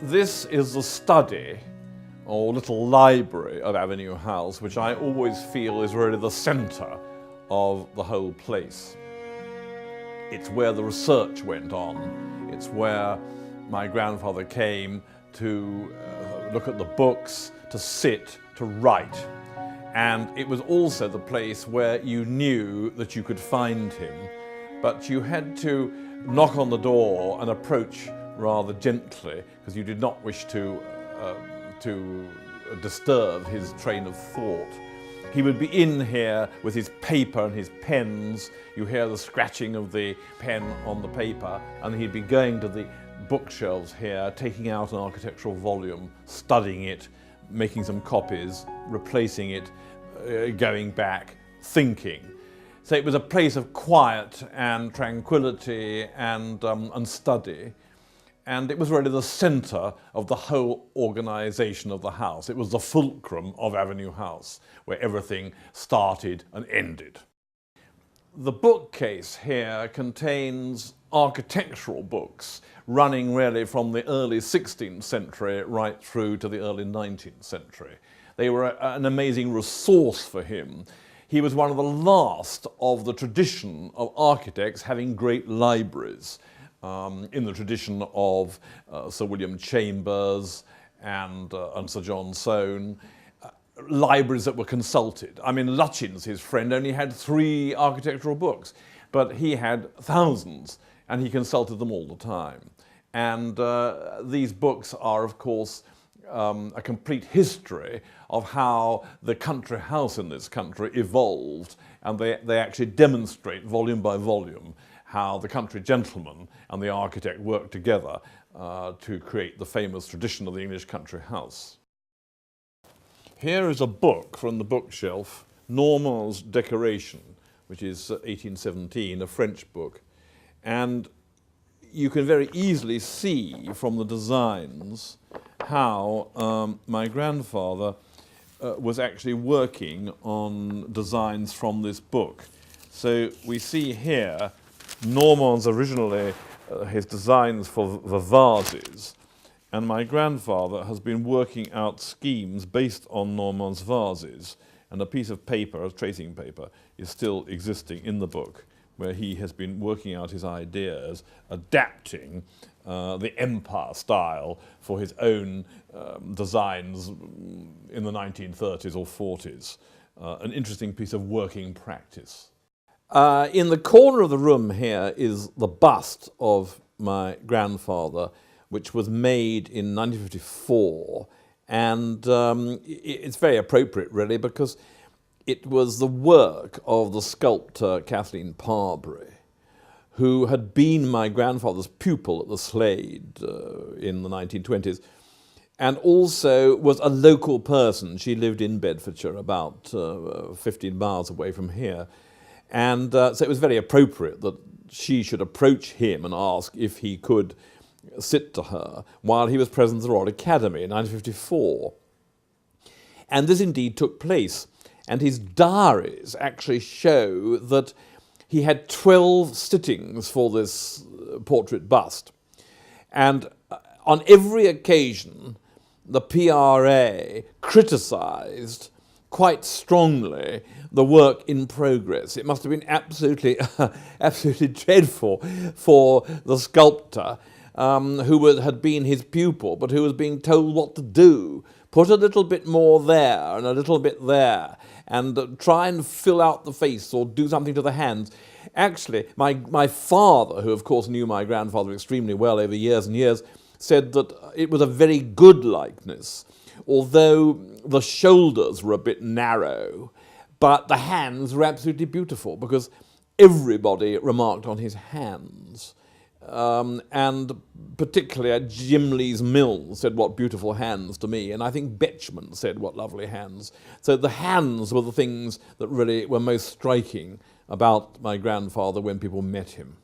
This is the study, or little library of Avenue House, which I always feel is really the centre of the whole place. It's where the research went on. It's where my grandfather came to look at the books, to sit, to write. And it was also the place where you knew that you could find him, but you had to knock on the door and approach rather gently, because you did not wish to disturb his train of thought. He would be in here with his paper and his pens. You hear the scratching of the pen on the paper, and he'd be going to the bookshelves here, taking out an architectural volume, studying it, making some copies, replacing it, going back, thinking. So it was a place of quiet and tranquility and study. And it was really the centre of the whole organisation of the house. It was the fulcrum of Avenue House, where everything started and ended. The bookcase here contains architectural books running really from the early 16th century right through to the early 19th century. They were an amazing resource for him. He was one of the last of the tradition of architects having great libraries. In the tradition of Sir William Chambers and Sir John Soane, libraries that were consulted. I mean, Lutyens, his friend, only had 3 architectural books, but he had thousands, and he consulted them all the time. And these books are, of course, a complete history of how the country house in this country evolved, and they actually demonstrate, volume by volume, how the country gentleman and the architect worked together to create the famous tradition of the English country house. Here is a book from the bookshelf, Normand's Decoration, which is 1817, a French book. And you can very easily see from the designs how my grandfather was actually working on designs from this book. So we see here Normand's originally his designs for the vases, and my grandfather has been working out schemes based on Normand's vases, and a piece of paper, a tracing paper, is still existing in the book, where he has been working out his ideas, adapting the empire style for his own designs in the 1930s or 40s. An interesting piece of working practice. In the corner of the room here is the bust of my grandfather, which was made in 1954, and it's very appropriate really, because it was the work of the sculptor Kathleen Parbury, who had been my grandfather's pupil at the Slade in the 1920s, and also was a local person. She lived in Bedfordshire, about 15 miles away from here. And so it was very appropriate that she should approach him and ask if he could sit to her while he was president of the Royal Academy in 1954. And this indeed took place. And his diaries actually show that he had 12 sittings for this portrait bust. And on every occasion, the PRA criticised quite strongly the work in progress. It must have been absolutely, absolutely dreadful for the sculptor who had been his pupil, but who was being told what to do. Put a little bit more there and a little bit there, and try and fill out the face or do something to the hands. Actually, my father, who of course knew my grandfather extremely well over years and years, said that it was a very good likeness, although the shoulders were a bit narrow, but the hands were absolutely beautiful, because everybody remarked on his hands. And particularly Jim Lee's Mill said, "What beautiful hands" to me, and I think Betchman said, "What lovely hands." So the hands were the things that really were most striking about my grandfather when people met him.